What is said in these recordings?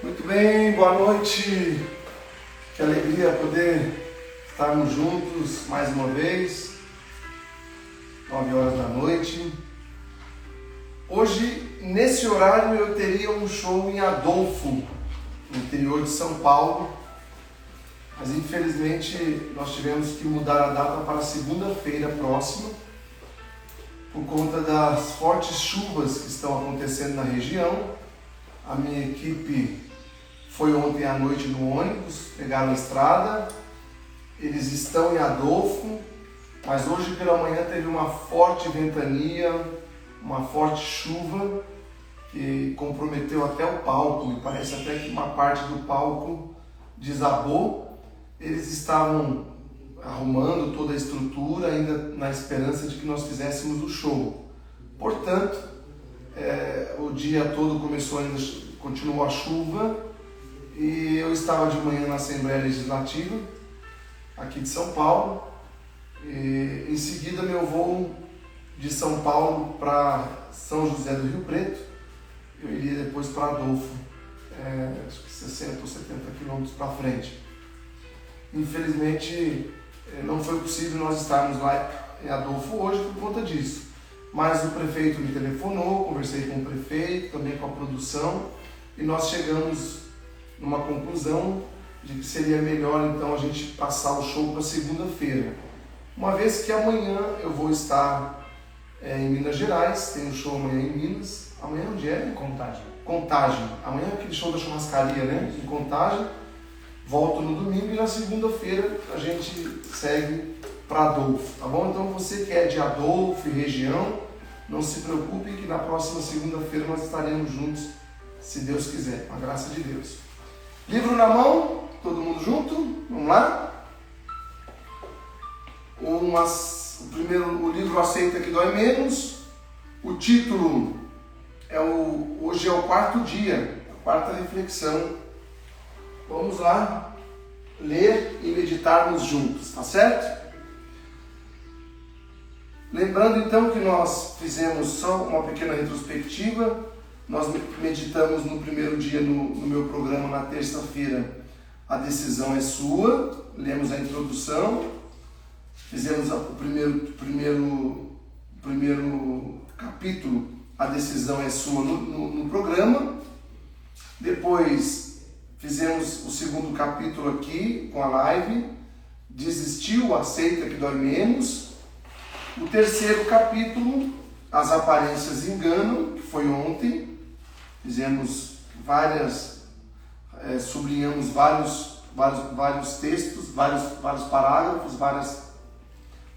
Muito bem, boa noite. Que alegria poder estarmos juntos mais uma vez, 9 horas da noite. Hoje, nesse horário, eu teria um show em Adolfo, no interior de São Paulo, mas infelizmente nós tivemos que mudar a data para segunda-feira próxima, por conta das fortes chuvas que estão acontecendo na região. A minha equipe foi ontem à noite no ônibus, pegaram a estrada, eles estão em Adolfo, mas hoje pela manhã teve uma forte ventania, uma forte chuva que comprometeu até o palco, e parece até que uma parte do palco desabou. Eles estavam arrumando toda a estrutura, ainda na esperança de que nós fizéssemos o show. Portanto, o dia todo continuou a chuva, e eu estava de manhã na Assembleia Legislativa, aqui de São Paulo, e em seguida meu voo de São Paulo para São José do Rio Preto, eu iria depois para Adolfo, acho que 60 ou 70 quilômetros para frente. Infelizmente não foi possível nós estarmos lá em Adolfo hoje por conta disso, mas o prefeito me telefonou, conversei com o prefeito, também com a produção, e nós chegamos numa conclusão de que seria melhor então a gente passar o show para segunda-feira, uma vez que amanhã eu vou estar em Minas Gerais, tem um show amanhã em Minas. Amanhã onde é? Contagem. Amanhã é aquele show da churrascaria, né? Em Contagem. Volto no domingo e na segunda-feira a gente segue para Adolfo, tá bom? Então você que é de Adolfo e região, não se preocupe que na próxima segunda-feira nós estaremos juntos, se Deus quiser, com a graça de Deus. Livro na mão, todo mundo junto? Vamos lá? O livro Aceita que Dói Menos. O título hoje é o quarto dia, a quarta reflexão. Vamos lá ler e meditarmos juntos, tá certo? Lembrando então que nós fizemos só uma pequena retrospectiva. Nós meditamos no primeiro dia no meu programa na terça-feira, A Decisão é Sua. Lemos a introdução. Fizemos o primeiro capítulo, A Decisão é Sua, no programa. Depois fizemos o segundo capítulo aqui com a live, Desistiu, Aceita que Dói Menos. O terceiro capítulo, As Aparências Enganam, que foi ontem. Fizemos sublinhamos vários textos, vários parágrafos,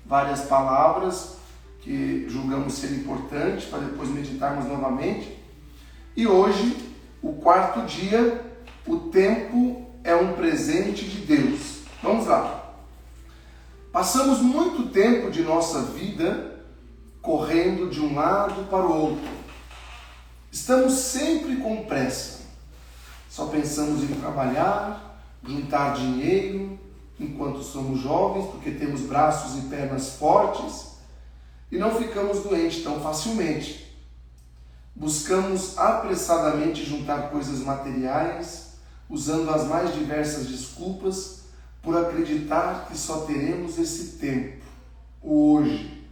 várias palavras que julgamos ser importantes para depois meditarmos novamente. E hoje, o quarto dia, o tempo é um presente de Deus. Vamos lá. Passamos muito tempo de nossa vida correndo de um lado para o outro. Estamos sempre com pressa. Só pensamos em trabalhar, juntar dinheiro, enquanto somos jovens, porque temos braços e pernas fortes e não ficamos doentes tão facilmente. Buscamos apressadamente juntar coisas materiais, usando as mais diversas desculpas por acreditar que só teremos esse tempo, o hoje,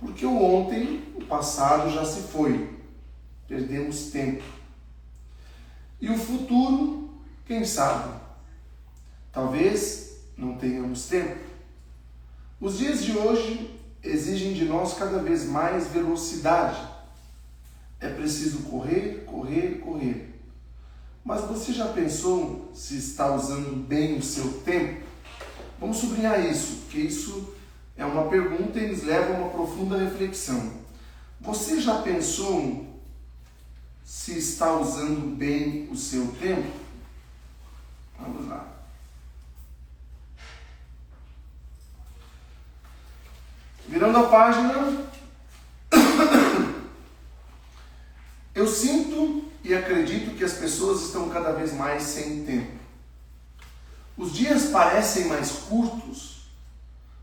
porque o ontem, o passado já se foi. Perdemos tempo. E o futuro, quem sabe? Talvez não tenhamos tempo. Os dias de hoje exigem de nós cada vez mais velocidade. É preciso correr, correr, correr. Mas você já pensou se está usando bem o seu tempo? Vamos sublinhar isso, porque isso é uma pergunta e nos leva a uma profunda reflexão. Você já pensou se está usando bem o seu tempo? Vamos lá. Virando a página, eu sinto e acredito que as pessoas estão cada vez mais sem tempo. Os dias parecem mais curtos,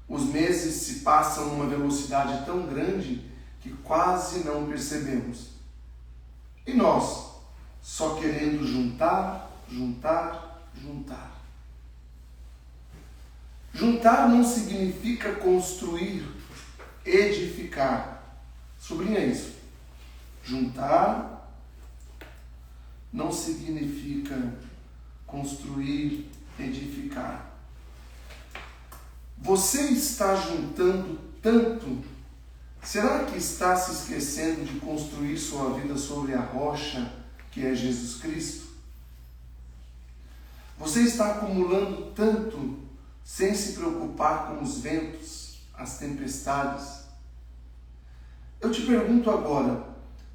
os meses se passam numa velocidade tão grande que quase não percebemos. E nós, só querendo juntar, juntar, juntar. Juntar não significa construir, edificar. Sublinha isso. Juntar não significa construir, edificar. Você está juntando tanto, será que está se esquecendo de construir sua vida sobre a rocha que é Jesus Cristo? Você está acumulando tanto sem se preocupar com os ventos, as tempestades? Eu te pergunto agora,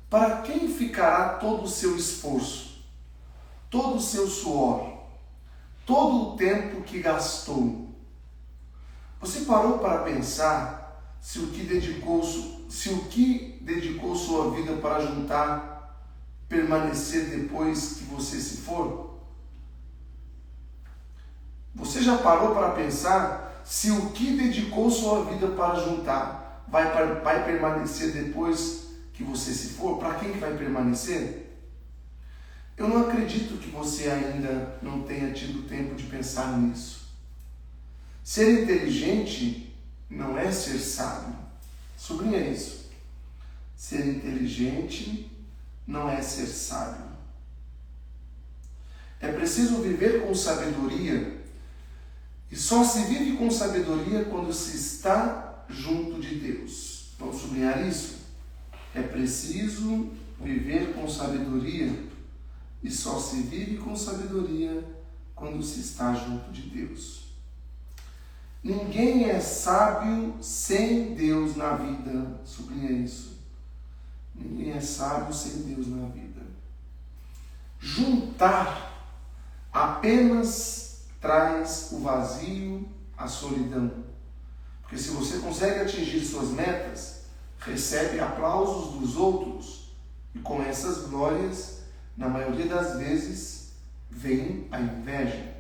para quem ficará todo o seu esforço, todo o seu suor, todo o tempo que gastou? Você parou para pensar se o que dedicou sua vida para juntar permanecer depois que você se for? Você já parou para pensar se o que dedicou sua vida para juntar vai permanecer depois que você se for? Para quem que vai permanecer? Eu não acredito que você ainda não tenha tido tempo de pensar nisso. Ser inteligente não é ser sábio. Sublinha isso. Ser inteligente não é ser sábio. É preciso viver com sabedoria, e só se vive com sabedoria quando se está junto de Deus. Vamos sublinhar isso? É preciso viver com sabedoria, e só se vive com sabedoria quando se está junto de Deus. Ninguém é sábio sem Deus na vida. Sublinha isso. Ninguém é sábio sem Deus na vida. Juntar apenas traz o vazio, a solidão. Porque se você consegue atingir suas metas, recebe aplausos dos outros, e com essas glórias, na maioria das vezes, vem a inveja.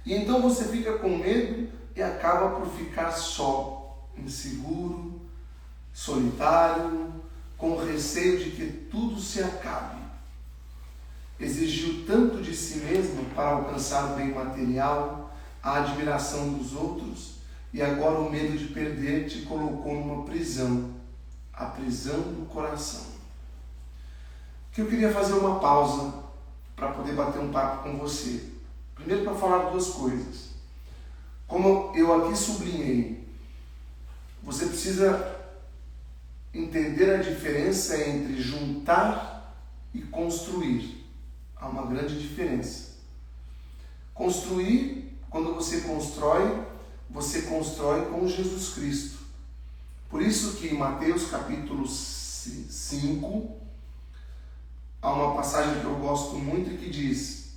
E então você fica com medo e acaba por ficar só, inseguro, solitário, com receio de que tudo se acabe. Exigiu tanto de si mesmo para alcançar o bem material, a admiração dos outros, e agora o medo de perder te colocou numa prisão, a prisão do coração. Que eu queria fazer uma pausa para poder bater um papo com você. Primeiro, para falar duas coisas. Como eu aqui sublinhei, você precisa entender a diferença entre juntar e construir. Há uma grande diferença. Construir, quando você constrói com Jesus Cristo. Por isso que em Mateus capítulo 5, há uma passagem que eu gosto muito e que diz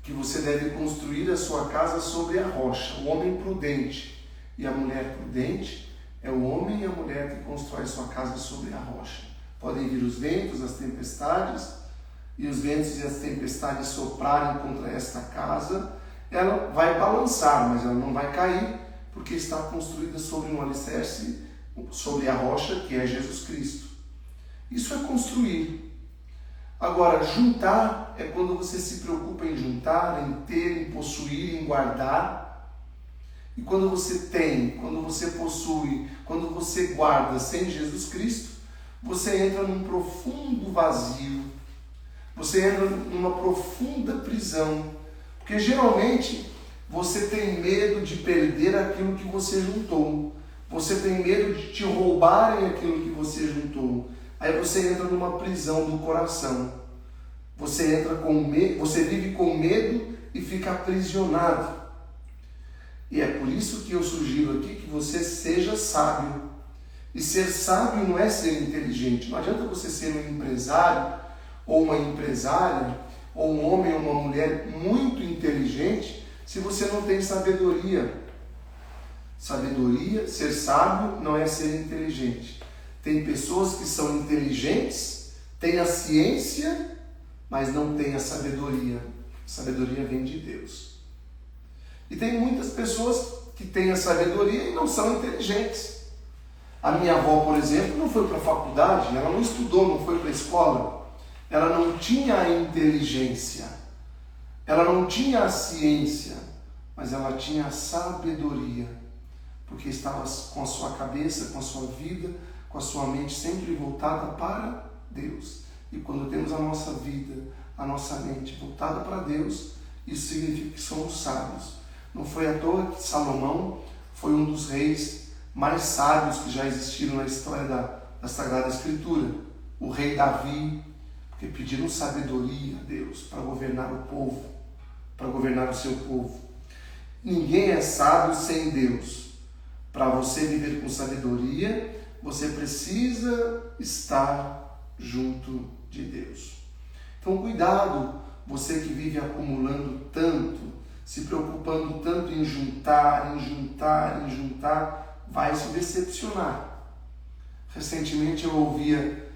que você deve construir a sua casa sobre a rocha. O homem prudente e a mulher prudente é o homem e a mulher que constrói sua casa sobre a rocha. Podem vir os ventos, as tempestades, e os ventos e as tempestades soprarem contra esta casa, ela vai balançar, mas ela não vai cair, porque está construída sobre um alicerce, sobre a rocha que é Jesus Cristo. Isso é construir. Agora, juntar é quando você se preocupa em juntar, em ter, em possuir, em guardar. E quando você tem, quando você possui, quando você guarda sem Jesus Cristo, você entra num profundo vazio. Você entra numa profunda prisão. Porque geralmente você tem medo de perder aquilo que você juntou. Você tem medo de te roubarem aquilo que você juntou. Aí você entra numa prisão do coração. Você entra com medo, você vive com medo e fica aprisionado. E é por isso que eu sugiro aqui que você seja sábio. E ser sábio não é ser inteligente. Não adianta você ser um empresário ou uma empresária, ou um homem ou uma mulher muito inteligente, se você não tem sabedoria. Sabedoria, ser sábio não é ser inteligente. Tem pessoas que são inteligentes, têm a ciência, mas não têm a sabedoria. A sabedoria vem de Deus. E tem muitas pessoas que têm a sabedoria e não são inteligentes. A minha avó, por exemplo, não foi para a faculdade, ela não estudou, não foi para a escola. Ela não tinha a inteligência, Ela não tinha a ciência, mas ela tinha a sabedoria, porque estava com a sua cabeça, com a sua vida, com a sua mente sempre voltada para Deus. E quando temos a nossa vida, a nossa mente voltada para Deus, isso significa que somos sábios. Não foi à toa que Salomão foi um dos reis mais sábios que já existiram na história da Sagrada Escritura. O rei Davi, porque pediram sabedoria a Deus para governar o povo, para governar o seu povo. Ninguém é sábio sem Deus. Para você viver com sabedoria, você precisa estar junto de Deus. Então, cuidado, você que vive acumulando tanto, se preocupando tanto em juntar, vai se decepcionar. Recentemente eu ouvia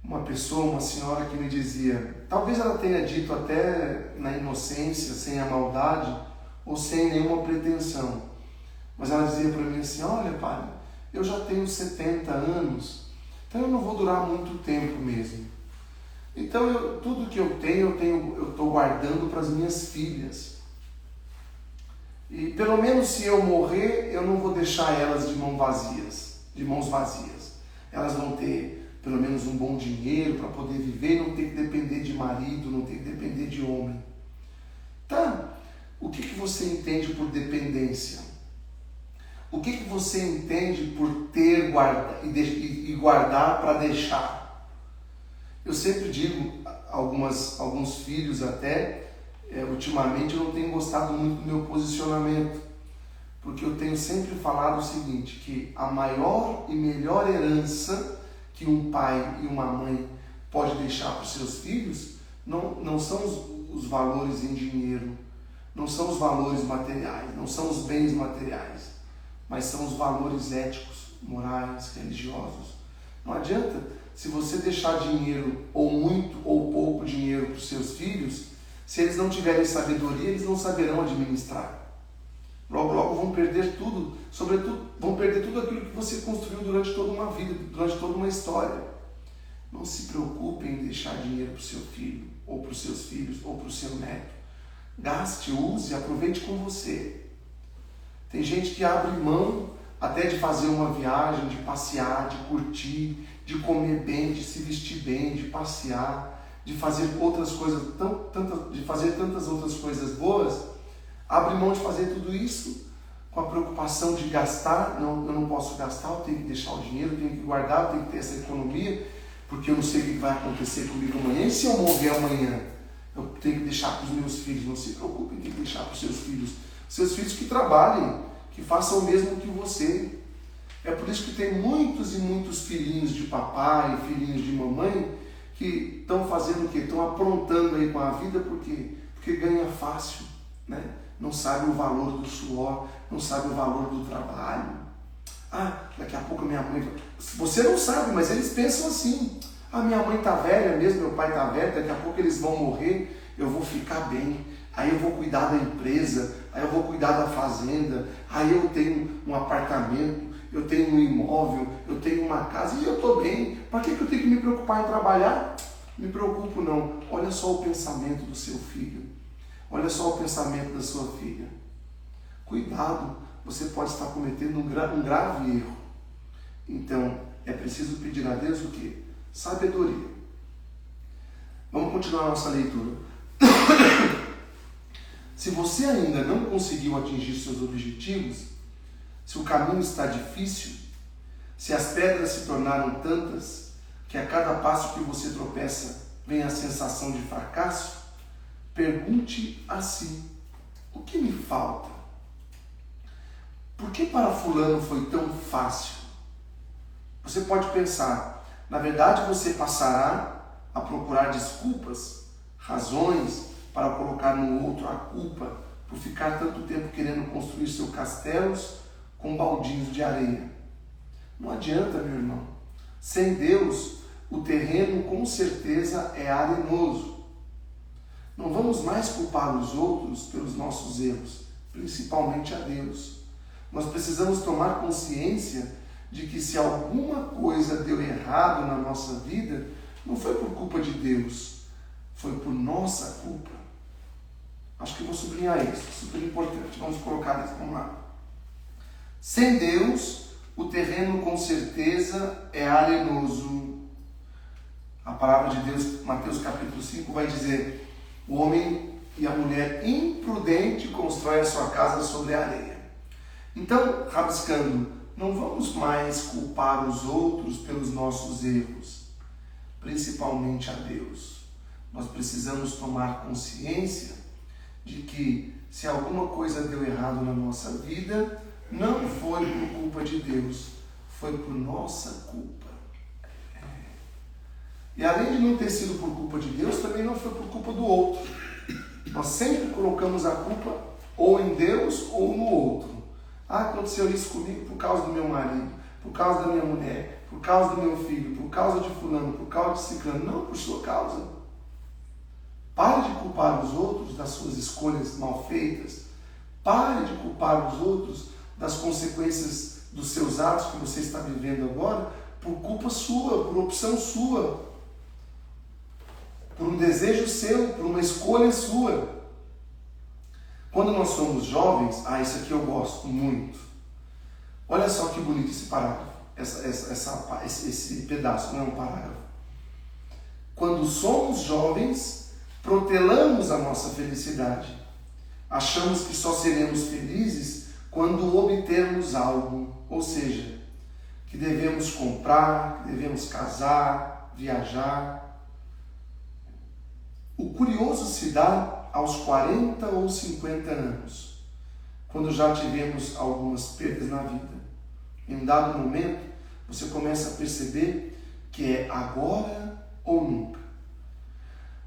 uma pessoa, uma senhora que me dizia, talvez ela tenha dito até na inocência, sem a maldade ou sem nenhuma pretensão, mas ela dizia para mim assim, olha pai, eu já tenho 70 anos, então eu não vou durar muito tempo mesmo. Então tudo que eu estou guardando para as minhas filhas. E pelo menos se eu morrer, eu não vou deixar elas de mãos vazias. Elas vão ter pelo menos um bom dinheiro para poder viver, não ter que depender de marido, não ter que depender de homem. Tá, o que você entende por dependência? O que você entende por ter e guardar para deixar? Eu sempre digo, alguns filhos até, ultimamente eu não tenho gostado muito do meu posicionamento, porque eu tenho sempre falado o seguinte, que a maior e melhor herança que um pai e uma mãe pode deixar para os seus filhos não são os valores em dinheiro, não são os valores materiais, não são os bens materiais, mas são os valores éticos, morais, religiosos. Não adianta, se você deixar dinheiro, ou muito ou pouco dinheiro para os seus filhos, se eles não tiverem sabedoria, eles não saberão administrar. Logo, logo vão perder tudo, sobretudo, vão perder tudo aquilo que você construiu durante toda uma vida, durante toda uma história. Não se preocupe em deixar dinheiro para o seu filho, ou para os seus filhos, ou para o seu neto. Gaste, use, aproveite com você. Tem gente que abre mão até de fazer uma viagem, de passear, de curtir, de comer bem, de se vestir bem, de passear, de fazer outras coisas, de fazer tantas outras coisas boas. Abre mão de fazer tudo isso com a preocupação de gastar. Não, eu não posso gastar, eu tenho que deixar o dinheiro, eu tenho que guardar, eu tenho que ter essa economia, porque eu não sei o que vai acontecer comigo amanhã. E se eu morrer amanhã? Eu tenho que deixar para os meus filhos. Não se preocupem, tem que deixar para os seus filhos. Seus filhos que trabalhem, que façam o mesmo que você. É por isso que tem muitos e muitos filhinhos de papai, filhinhos de mamãe, que estão fazendo o quê? Estão aprontando aí com a vida, por quê? Porque ganha fácil, né? Não sabe o valor do suor, não sabe o valor do trabalho. Daqui a pouco minha mãe... Você não sabe, mas eles pensam assim. Minha mãe está velha mesmo, meu pai está velho, daqui a pouco eles vão morrer, eu vou ficar bem. Aí eu vou cuidar da empresa, aí eu vou cuidar da fazenda, aí eu tenho um apartamento, eu tenho um imóvel, eu tenho uma casa e eu estou bem. Para que eu tenho que me preocupar em trabalhar? Me preocupo não. Olha só o pensamento do seu filho. Olha só o pensamento da sua filha. Cuidado, você pode estar cometendo um grave erro. Então, é preciso pedir a Deus o quê? Sabedoria. Vamos continuar a nossa leitura. Se você ainda não conseguiu atingir seus objetivos, se o caminho está difícil, se as pedras se tornaram tantas que a cada passo que você tropeça vem a sensação de fracasso, pergunte a si, o que me falta? Por que para fulano foi tão fácil? Você pode pensar, na verdade você passará a procurar desculpas, razões para colocar no outro a culpa por ficar tanto tempo querendo construir seus castelos com baldinhos de areia. Não adianta, meu irmão. Sem Deus, o terreno com certeza é arenoso. Não vamos mais culpar os outros pelos nossos erros, principalmente a Deus. Nós precisamos tomar consciência de que se alguma coisa deu errado na nossa vida, não foi por culpa de Deus, foi por nossa culpa. Acho que eu vou sublinhar isso, super importante. Vamos colocar isso, vamos lá. Sem Deus, o terreno com certeza é arenoso. A palavra de Deus, Mateus capítulo 5, vai dizer: o homem e a mulher imprudente constrói a sua casa sobre a areia. Então, rabiscando, não vamos mais culpar os outros pelos nossos erros, principalmente a Deus. Nós precisamos tomar consciência de que se alguma coisa deu errado na nossa vida, não foi por culpa de Deus, foi por nossa culpa. E além de não ter sido por culpa de Deus, também não foi por culpa do outro. Nós sempre colocamos a culpa ou em Deus ou no outro. Ah, aconteceu isso comigo por causa do meu marido, por causa da minha mulher, por causa do meu filho, por causa de fulano, por causa de ciclano. Não, por sua causa. Pare de culpar os outros das suas escolhas mal feitas. Pare de culpar os outros das consequências dos seus atos que você está vivendo agora por culpa sua, por opção sua, por um desejo seu, por uma escolha sua. Quando nós somos jovens, isso aqui eu gosto muito. Olha só que bonito esse parágrafo, esse pedaço, não é um parágrafo. Quando somos jovens, protelamos a nossa felicidade. Achamos que só seremos felizes quando obtermos algo, ou seja, que devemos comprar, que devemos casar, viajar. O curioso se dá aos 40 ou 50 anos, quando já tivemos algumas perdas na vida. Em um dado momento, você começa a perceber que é agora ou nunca.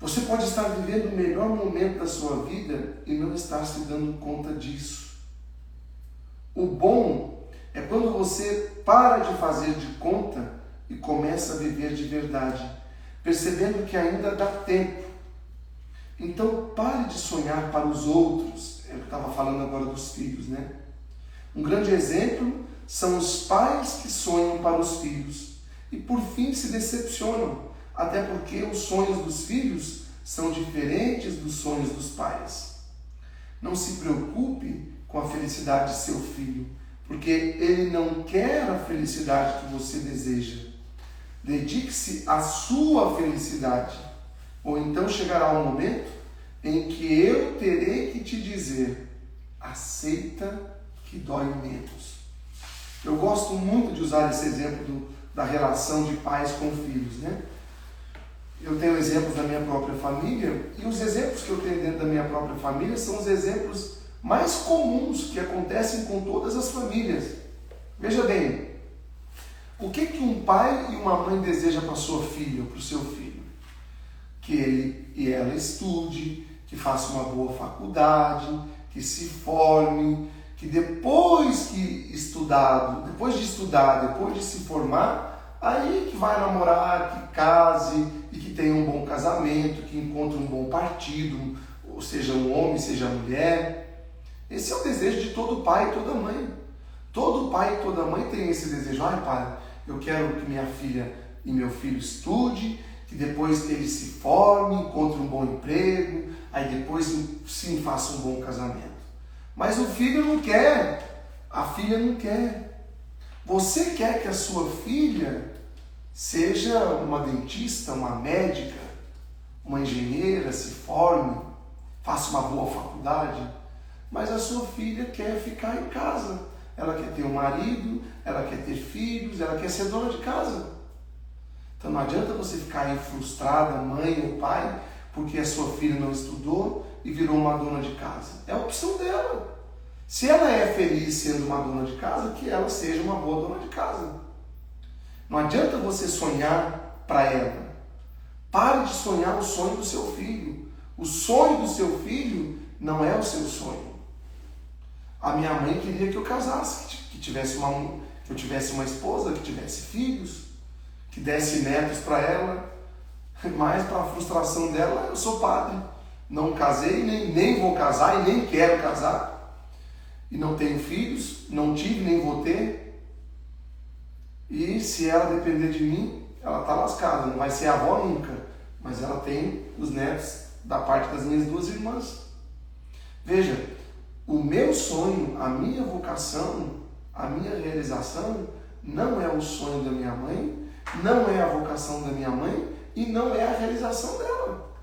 Você pode estar vivendo o melhor momento da sua vida e não estar se dando conta disso. O bom é quando você para de fazer de conta e começa a viver de verdade, percebendo que ainda dá tempo. Então pare de sonhar para os outros. Eu estava falando agora dos filhos, né? Um grande exemplo são os pais que sonham para os filhos e por fim se decepcionam, até porque os sonhos dos filhos são diferentes dos sonhos dos pais. Não se preocupe com a felicidade de seu filho, porque ele não quer a felicidade que você deseja. Dedique-se à sua felicidade, ou então chegará um momento em que eu terei que te dizer: aceita que dói menos. Eu gosto muito de usar esse exemplo da relação de pais com filhos, né? Eu tenho exemplos da minha própria família, e os exemplos que eu tenho dentro da minha própria família são os exemplos mais comuns que acontecem com todas as famílias. Veja bem, o que um pai e uma mãe desejam para sua filha ou para o seu filho? Que ele e ela estude, que faça uma boa faculdade, que se forme, que depois de estudar, depois de se formar, aí que vai namorar, que case e que tenha um bom casamento, que encontre um bom partido, ou seja, um homem, seja mulher. Esse é o desejo de todo pai e toda mãe. Todo pai e toda mãe tem esse desejo. Ai, pai, eu quero que minha filha e meu filho estude, que depois ele se forme, encontre um bom emprego, aí depois sim faça um bom casamento. Mas o filho não quer, a filha não quer. Você quer que a sua filha seja uma dentista, uma médica, uma engenheira, se forme, faça uma boa faculdade, mas a sua filha quer ficar em casa. Ela quer ter um marido, ela quer ter filhos, ela quer ser dona de casa. Então não adianta você ficar aí frustrada, mãe ou pai, porque a sua filha não estudou e virou uma dona de casa. É a opção dela. Se ela é feliz sendo uma dona de casa, que ela seja uma boa dona de casa. Não adianta você sonhar para ela. Pare de sonhar o sonho do seu filho. O sonho do seu filho não é o seu sonho. A minha mãe queria que eu casasse, que eu tivesse uma esposa, que tivesse filhos, que desse netos para ela, mas para a frustração dela, eu sou padre. Não casei, nem vou casar e nem quero casar. E não tenho filhos, não tive, nem vou ter. E se ela depender de mim, ela está lascada. Não vai ser avó nunca, mas ela tem os netos da parte das minhas duas irmãs. Veja, o meu sonho, a minha vocação, a minha realização não é o sonho da minha mãe, não é a vocação da minha mãe e não é a realização dela.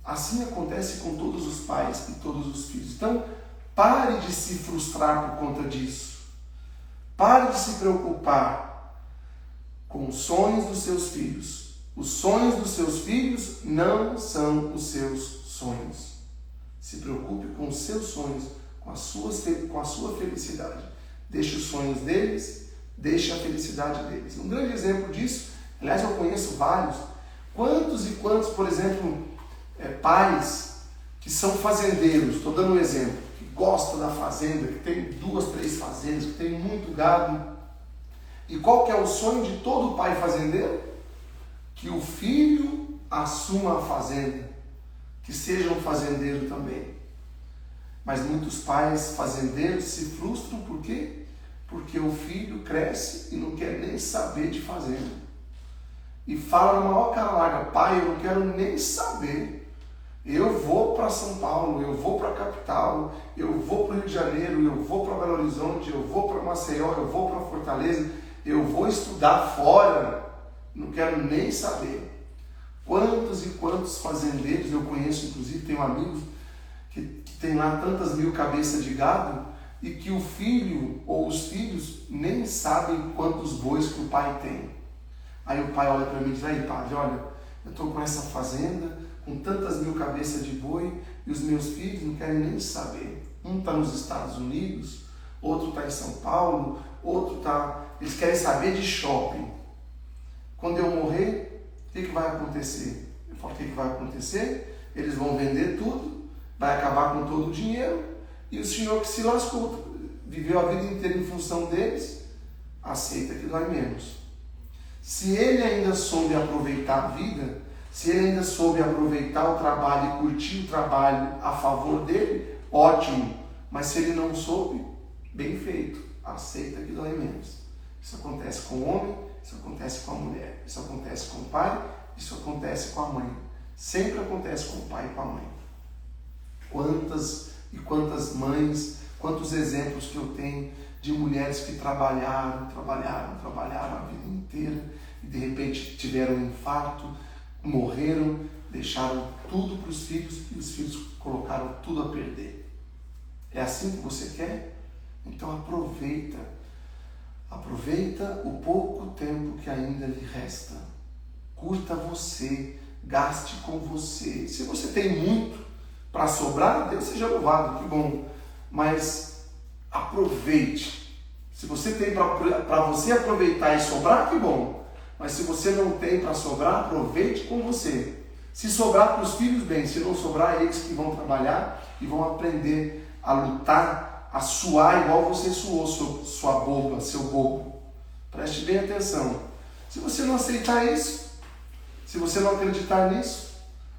Assim acontece com todos os pais e todos os filhos. Então, pare de se frustrar por conta disso. Pare de se preocupar com os sonhos dos seus filhos. Os sonhos dos seus filhos não são os seus sonhos. Se preocupe com os seus sonhos, com a sua felicidade. Deixe os sonhos deles, deixe a felicidade deles. Um grande exemplo disso, aliás, eu conheço vários. Quantos e quantos, por exemplo, pais que são fazendeiros, estou dando um exemplo, que gostam da fazenda, que tem 2, 3 fazendas, que tem muito gado. E qual que é o sonho de todo pai fazendeiro? Que o filho assuma a fazenda, que seja um fazendeiro também. Mas muitos pais fazendeiros se frustram, por quê? Porque o filho cresce e não quer nem saber de fazenda. E fala na maior cara larga: pai, eu não quero nem saber. Eu vou para São Paulo, eu vou para a capital, eu vou para o Rio de Janeiro, eu vou para Belo Horizonte, eu vou para Maceió, eu vou para Fortaleza, eu vou estudar fora, não quero nem saber. Quantos e quantos fazendeiros eu conheço, inclusive tenho amigos que tem lá tantas mil cabeças de gado e que o filho ou os filhos nem sabem quantos bois que o pai tem. Aí o pai olha para mim e diz: aí padre, olha, eu estou com essa fazenda, com tantas mil cabeças de boi e os meus filhos não querem nem saber. Um está nos Estados Unidos, outro está em São Paulo, outro está... Eles querem saber de shopping. Quando eu morrer, o que vai acontecer? Eu falo: o que vai acontecer? Eles vão vender tudo, vai acabar com todo o dinheiro, e o senhor que se lascou, viveu a vida inteira em função deles, aceita que dói menos. Se ele ainda soube aproveitar a vida, se ele ainda soube aproveitar o trabalho e curtir o trabalho a favor dele, ótimo. Mas se ele não soube, bem feito, aceita que dói menos. Isso acontece com o homem, isso acontece com a mulher, isso acontece com o pai, isso acontece com a mãe. Sempre acontece com o pai e com a mãe. Quantas e quantas mães, quantos exemplos que eu tenho de mulheres que trabalharam a vida inteira e de repente tiveram um infarto, morreram, deixaram tudo para os filhos e os filhos colocaram tudo a perder. É assim que você quer? Então aproveita o pouco tempo que ainda lhe resta. Curta você, gaste com você. Se você tem muito para sobrar, Deus seja louvado, que bom. Mas aproveite. Se você tem para você aproveitar e sobrar, que bom. Mas se você não tem para sobrar, aproveite com você. Se sobrar para os filhos, bem. Se não sobrar, eles que vão trabalhar e vão aprender a lutar, a suar igual você suou, sua boba, seu bobo. Preste bem atenção. Se você não aceitar isso, se você não acreditar nisso,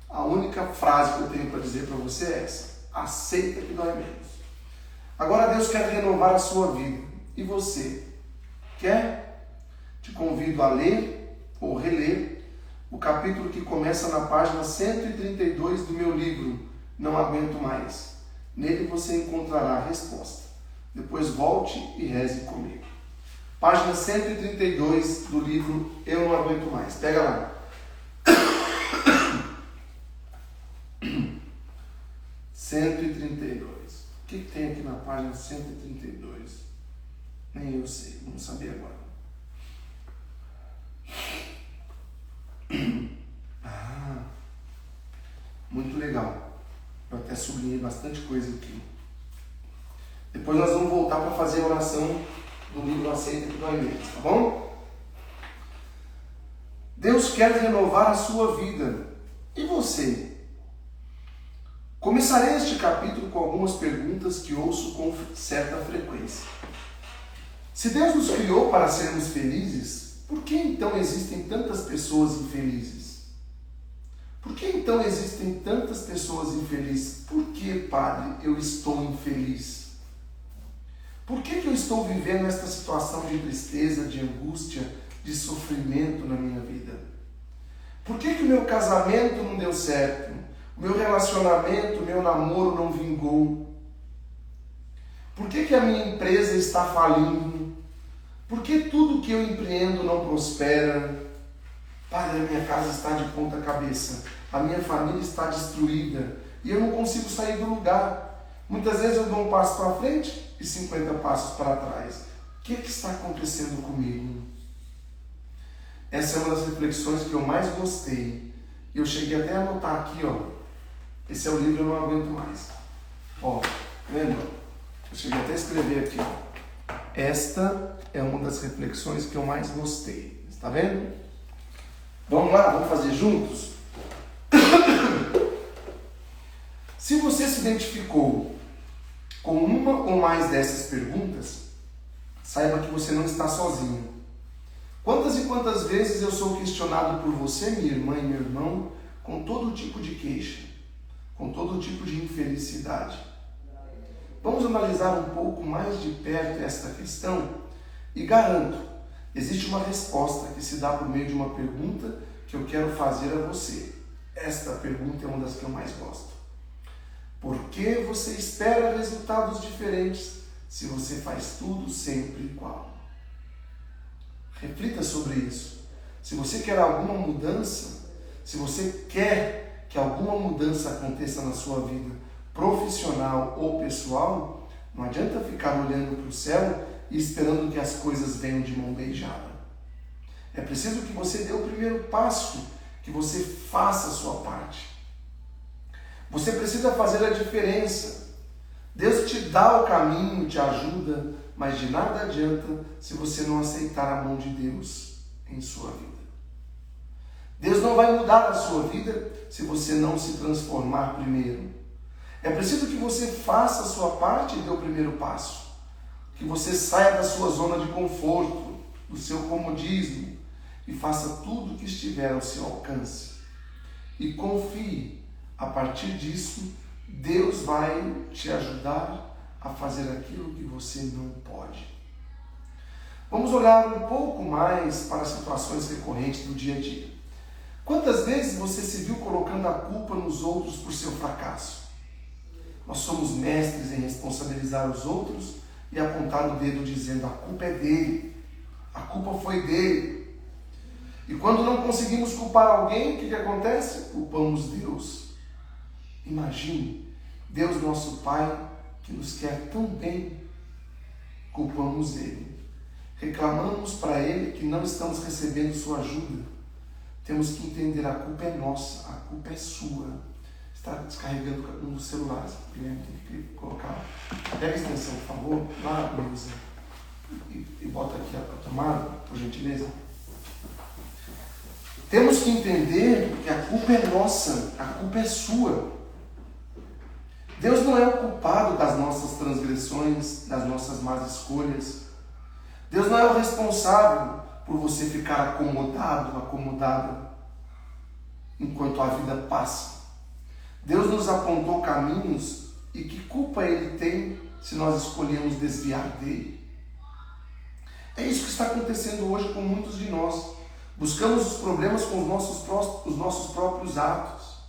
a única frase que eu tenho para dizer para você é essa: aceita que dói menos. Agora Deus quer renovar a sua vida. E você? Quer? Te convido a ler ou reler o capítulo que começa na página 132 do meu livro Não Aguento Mais. Nele você encontrará a resposta. Depois volte e reze comigo. Página 132 do livro Eu Não Aguento Mais. Pega lá. 132. O que tem aqui na página 132? Nem eu sei, vamos saber agora. Muito legal. Eu até sublinhei bastante coisa aqui. Depois nós vamos voltar para fazer a oração do livro Aceita que dói menos, tá bom? Deus quer renovar a sua vida. E você? Começarei este capítulo com algumas perguntas que ouço com certa frequência. Se Deus nos criou para sermos felizes, por que então existem tantas pessoas infelizes? Por que então existem tantas pessoas infelizes? Por que, Padre, eu estou infeliz? Por que eu estou vivendo esta situação de tristeza, de angústia, de sofrimento na minha vida? Por que o meu casamento não deu certo? meu relacionamento, meu namoro não vingou? Por que a minha empresa está falindo? Por que tudo que eu empreendo não prospera? Padre, a minha casa está de ponta cabeça, a minha família está destruída e eu não consigo sair do lugar. Muitas vezes eu dou um passo para frente e 50 passos para trás. O que está acontecendo comigo? Essa é uma das reflexões que eu mais gostei. Eu cheguei até a anotar aqui, ó. Esse é o livro, eu não aguento mais. Ó, tá vendo? Eu cheguei até a escrever aqui, ó. Esta é uma das reflexões que eu mais gostei. Está vendo? Vamos lá, vamos fazer juntos? Se você se identificou com uma ou mais dessas perguntas, saiba que você não está sozinho. Quantas e quantas vezes eu sou questionado por você, minha irmã e meu irmão, com todo tipo de queixa, com todo tipo de infelicidade. Vamos analisar um pouco mais de perto esta questão e garanto, existe uma resposta que se dá por meio de uma pergunta que eu quero fazer a você. Esta pergunta é uma das que eu mais gosto. Por que você espera resultados diferentes se você faz tudo sempre igual? Reflita sobre isso. Se você quer alguma mudança, se você quer que alguma mudança aconteça na sua vida, profissional ou pessoal, não adianta ficar olhando para o céu e esperando que as coisas venham de mão beijada. É preciso que você dê o primeiro passo, que você faça a sua parte. Você precisa fazer a diferença. Deus te dá o caminho, te ajuda, mas de nada adianta se você não aceitar a mão de Deus em sua vida. Deus não vai mudar a sua vida se você não se transformar primeiro. É preciso que você faça a sua parte e dê o primeiro passo. Que você saia da sua zona de conforto, do seu comodismo e faça tudo o que estiver ao seu alcance. E confie, a partir disso, Deus vai te ajudar a fazer aquilo que você não pode. Vamos olhar um pouco mais para as situações recorrentes do dia a dia. Quantas vezes você se viu colocando a culpa nos outros por seu fracasso? Nós somos mestres em responsabilizar os outros e apontar o dedo dizendo: a culpa é dele, a culpa foi dele. E quando não conseguimos culpar alguém, o que acontece? Culpamos Deus. Imagine, Deus nosso Pai, que nos quer tão bem, culpamos Ele. Reclamamos para Ele que não estamos recebendo sua ajuda. Temos que entender, a culpa é nossa, a culpa é sua. Está descarregando um dos celulares, tem que colocar. Pega a extensão, por favor, lá na mesa e bota aqui a tomada, por gentileza. Temos que entender que a culpa é nossa, a culpa é sua. Deus não é o culpado das nossas transgressões, das nossas más escolhas. Deus não é o responsável por você ficar acomodado, acomodada, enquanto a vida passa. Deus nos apontou caminhos e que culpa Ele tem se nós escolhemos desviar dele? É isso que está acontecendo hoje com muitos de nós. Buscamos os problemas com os nossos próprios atos.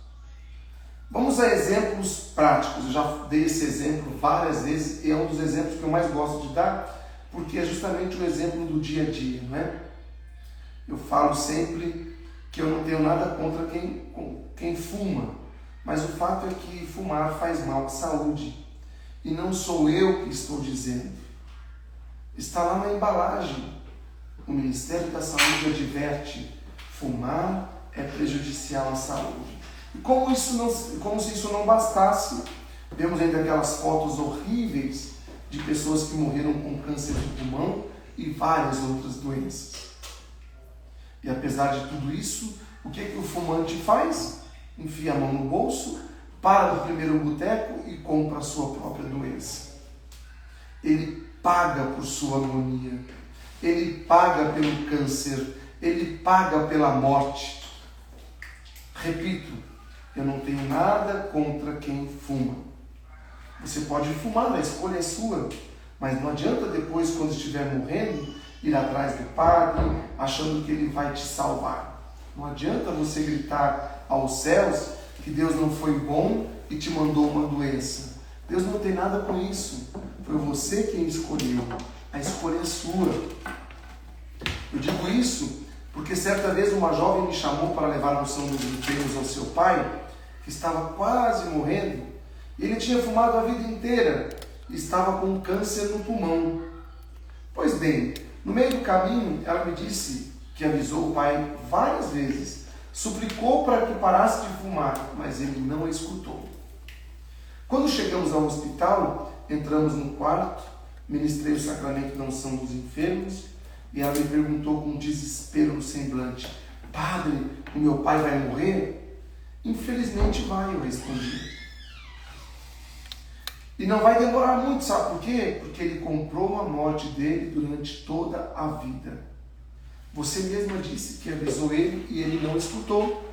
Vamos a exemplos práticos. Eu já dei esse exemplo várias vezes e é um dos exemplos que eu mais gosto de dar, porque é justamente o exemplo do dia a dia, não é? Eu falo sempre que eu não tenho nada contra quem fuma, mas o fato é que fumar faz mal à saúde. E não sou eu que estou dizendo. Está lá na embalagem. O Ministério da Saúde adverte: fumar é prejudicial à saúde. E como se isso não bastasse, vemos ainda aquelas fotos horríveis de pessoas que morreram com câncer de pulmão e várias outras doenças. E apesar de tudo isso, o que o fumante faz? Enfia a mão no bolso, para no primeiro boteco e compra a sua própria doença. Ele paga por sua agonia, ele paga pelo câncer, ele paga pela morte. Repito, eu não tenho nada contra quem fuma. Você pode fumar, a escolha é sua, mas não adianta depois, quando estiver morrendo, ir atrás do padre, achando que ele vai te salvar. Não adianta você gritar aos céus que Deus não foi bom e te mandou uma doença. Deus não tem nada com isso. Foi você quem escolheu. A escolha é sua. Eu digo isso porque certa vez uma jovem me chamou para levar a unção dos enfermos ao seu pai, que estava quase morrendo. Ele tinha fumado a vida inteira e estava com câncer no pulmão. Pois bem, no meio do caminho, ela me disse que avisou o pai várias vezes, suplicou para que parasse de fumar, mas ele não a escutou. Quando chegamos ao hospital, entramos no quarto, ministrei o sacramento da unção dos enfermos e ela me perguntou com desespero no semblante: Padre, o meu pai vai morrer? Infelizmente vai, eu respondi. E não vai demorar muito, sabe por quê? Porque ele comprou a morte dele durante toda a vida. Você mesma disse que avisou ele e ele não escutou.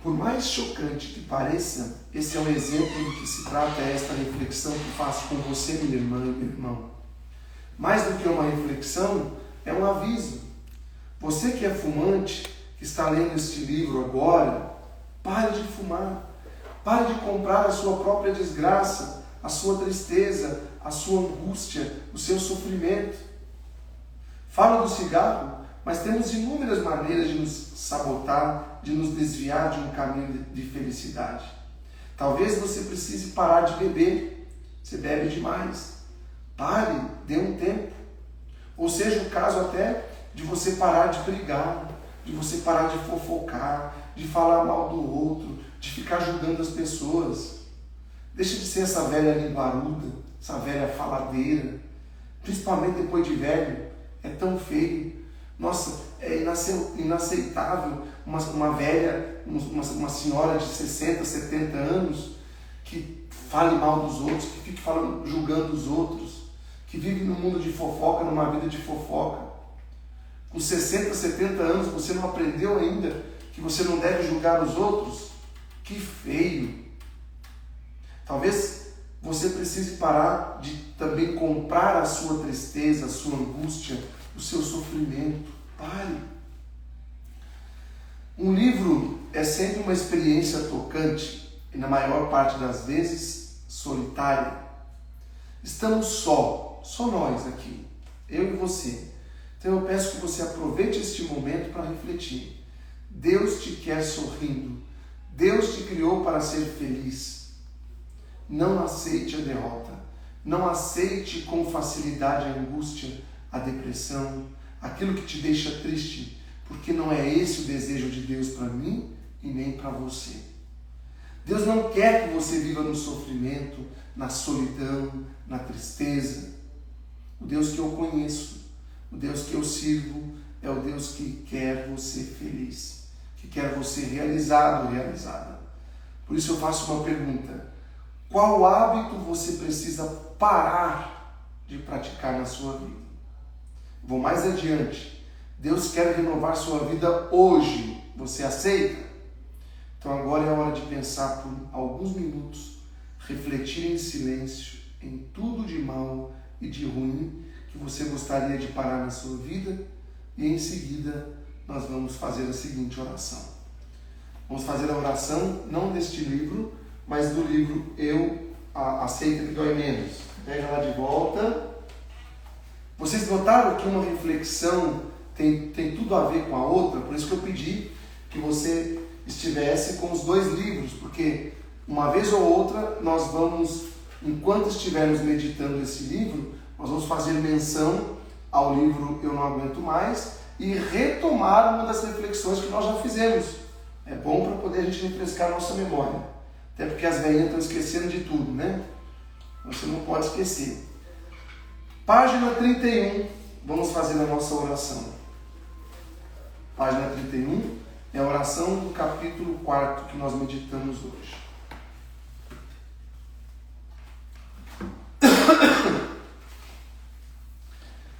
Por mais chocante que pareça, esse é um exemplo do que se trata esta reflexão que faço com você, minha irmã e meu irmão. Mais do que uma reflexão, é um aviso. Você que é fumante, que está lendo este livro agora, pare de fumar. Pare de comprar a sua própria desgraça, a sua tristeza, a sua angústia, o seu sofrimento. Falo do cigarro, mas temos inúmeras maneiras de nos sabotar, de nos desviar de um caminho de felicidade. Talvez você precise parar de beber. Você bebe demais. Pare, dê um tempo. Ou seja, o caso até de você parar de brigar, de você parar de fofocar, de falar mal do outro, de ficar julgando as pessoas. Deixa de ser essa velha linguaruda, essa velha faladeira. Principalmente depois de velho, é tão feio. Nossa, é inaceitável uma velha, uma senhora de 60, 70 anos que fale mal dos outros, que fique julgando os outros, que vive num mundo de fofoca, numa vida de fofoca. Com 60, 70 anos, você não aprendeu ainda que você não deve julgar os outros? Que feio! Talvez você precise parar de também comprar a sua tristeza, a sua angústia, o seu sofrimento. Pare! Um livro é sempre uma experiência tocante e, na maior parte das vezes, solitária. Estamos só nós aqui, eu e você. Então eu peço que você aproveite este momento para refletir. Deus te quer sorrindo. Deus te criou para ser feliz. Não aceite a derrota. Não aceite com facilidade a angústia, a depressão, aquilo que te deixa triste, porque não é esse o desejo de Deus para mim e nem para você. Deus não quer que você viva no sofrimento, na solidão, na tristeza. O Deus que eu conheço, o Deus que eu sirvo, é o Deus que quer você feliz, que quer você realizado, realizada. Por isso eu faço uma pergunta: qual hábito você precisa parar de praticar na sua vida? Vou mais adiante. Deus quer renovar sua vida hoje. Você aceita? Então agora é a hora de pensar por alguns minutos, refletir em silêncio em tudo de mal e de ruim que você gostaria de parar na sua vida, e em seguida nós vamos fazer a seguinte oração. Vamos fazer a oração não deste livro, mas do livro Eu Aceito que Dói Menos. Pega lá de volta. Vocês notaram que uma reflexão tem tudo a ver com a outra? Por isso que eu pedi que você estivesse com os dois livros, porque uma vez ou outra nós vamos, enquanto estivermos meditando esse livro, nós vamos fazer menção ao livro Eu Não Aguento Mais e retomar uma das reflexões que nós já fizemos. É bom para poder a gente refrescar a nossa memória. Até porque as velhinhas estão esquecendo de tudo, né? Você não pode esquecer. Página 31, vamos fazer a nossa oração. Página 31 é a oração do capítulo 4 que nós meditamos hoje.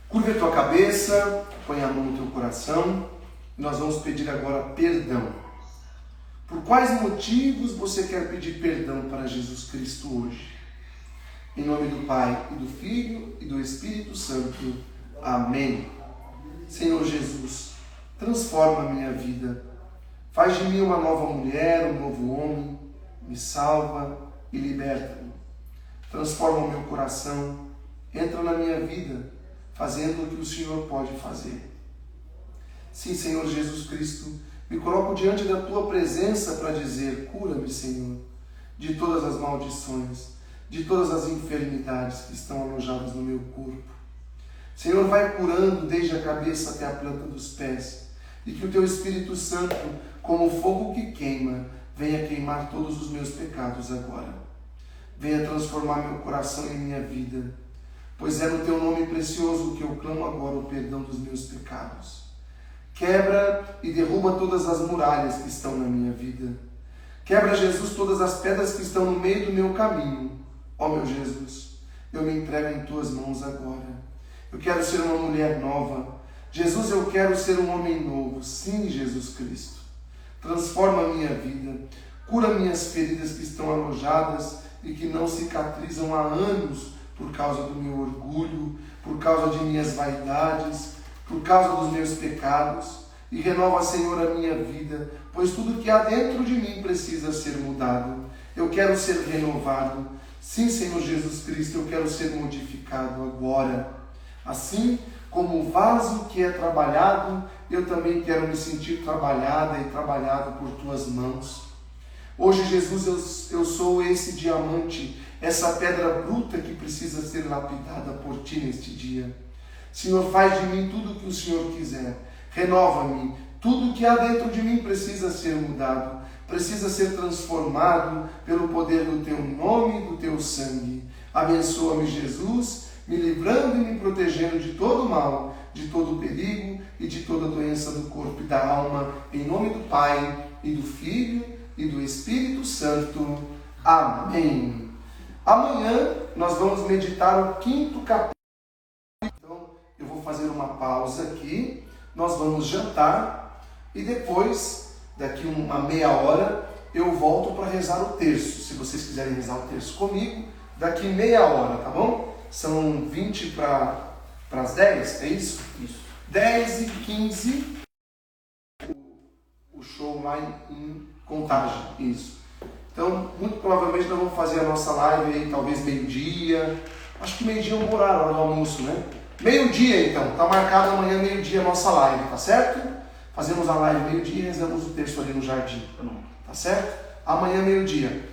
Curva a tua cabeça, põe a mão no teu coração e nós vamos pedir agora perdão. Por quais motivos você quer pedir perdão para Jesus Cristo hoje? Em nome do Pai, e do Filho, e do Espírito Santo. Amém. Senhor Jesus, transforma a minha vida. Faz de mim uma nova mulher, um novo homem, me salva e liberta-me. Transforma o meu coração, entra na minha vida, fazendo o que o Senhor pode fazer. Sim, Senhor Jesus Cristo, me coloco diante da Tua presença para dizer: cura-me, Senhor, de todas as maldições, de todas as enfermidades que estão alojadas no meu corpo. Senhor, vai curando desde a cabeça até a planta dos pés, e que o Teu Espírito Santo, como fogo que queima, venha queimar todos os meus pecados agora. Venha transformar meu coração e minha vida, pois é no Teu nome precioso que eu clamo agora o perdão dos meus pecados. Quebra e derruba todas as muralhas que estão na minha vida. Quebra, Jesus, todas as pedras que estão no meio do meu caminho. Ó meu Jesus, eu me entrego em Tuas mãos agora. Eu quero ser uma mulher nova. Jesus, eu quero ser um homem novo. Sim, Jesus Cristo. Transforma a minha vida. Cura minhas feridas que estão alojadas e que não cicatrizam há anos por causa do meu orgulho, por causa de minhas vaidades, por causa dos meus pecados. E renova, Senhor, a minha vida, pois tudo que há dentro de mim precisa ser mudado. Eu quero ser renovado. Sim, Senhor Jesus Cristo, eu quero ser modificado agora. Assim como o vaso que é trabalhado, eu também quero me sentir trabalhada e trabalhado por Tuas mãos. Hoje, Jesus, eu sou esse diamante, essa pedra bruta que precisa ser lapidada por Ti neste dia. Senhor, faz de mim tudo o que o Senhor quiser. Renova-me. Tudo que há dentro de mim precisa ser mudado, precisa ser transformado pelo poder do Teu nome e do Teu sangue. Abençoa-me, Jesus, me livrando e me protegendo de todo mal, de todo perigo e de toda doença do corpo e da alma, em nome do Pai, e do Filho, e do Espírito Santo. Amém. Amanhã nós vamos meditar o 5º capítulo. Então, eu vou fazer uma pausa aqui, nós vamos jantar, e depois, daqui uma meia hora, eu volto para rezar o terço. Se vocês quiserem rezar o terço comigo, daqui meia hora, tá bom? São 20 para as 10, é isso? Isso. 10h15, o show lá em Contagem, isso. Então, muito provavelmente nós vamos fazer a nossa live aí, talvez meio-dia. Acho que meio-dia é um horário, hora do almoço, né? Meio-dia, então. Tá marcado amanhã, meio-dia, a nossa live, tá certo? Fazemos a live meio-dia e rezamos o texto ali no jardim. Tá certo? Amanhã, meio-dia.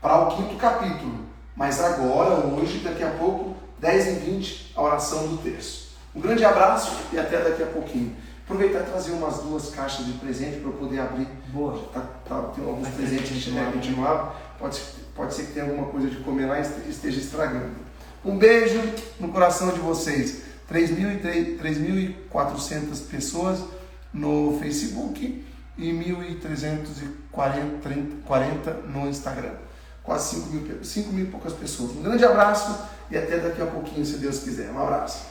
Para o 5º capítulo. Mas agora, hoje, daqui a pouco, 10h20, a oração do terço. Um grande abraço e até daqui a pouquinho. Aproveitar e trazer umas 2 caixas de presente para eu poder abrir. Boa. Tem alguns presentes que continuar. Pode ser que tenha alguma coisa de comer lá e esteja estragando. Um beijo no coração de vocês. 3.400 pessoas no Facebook e 1.340 no Instagram. Quase 5 mil e poucas pessoas. Um grande abraço e até daqui a pouquinho, se Deus quiser. Um abraço.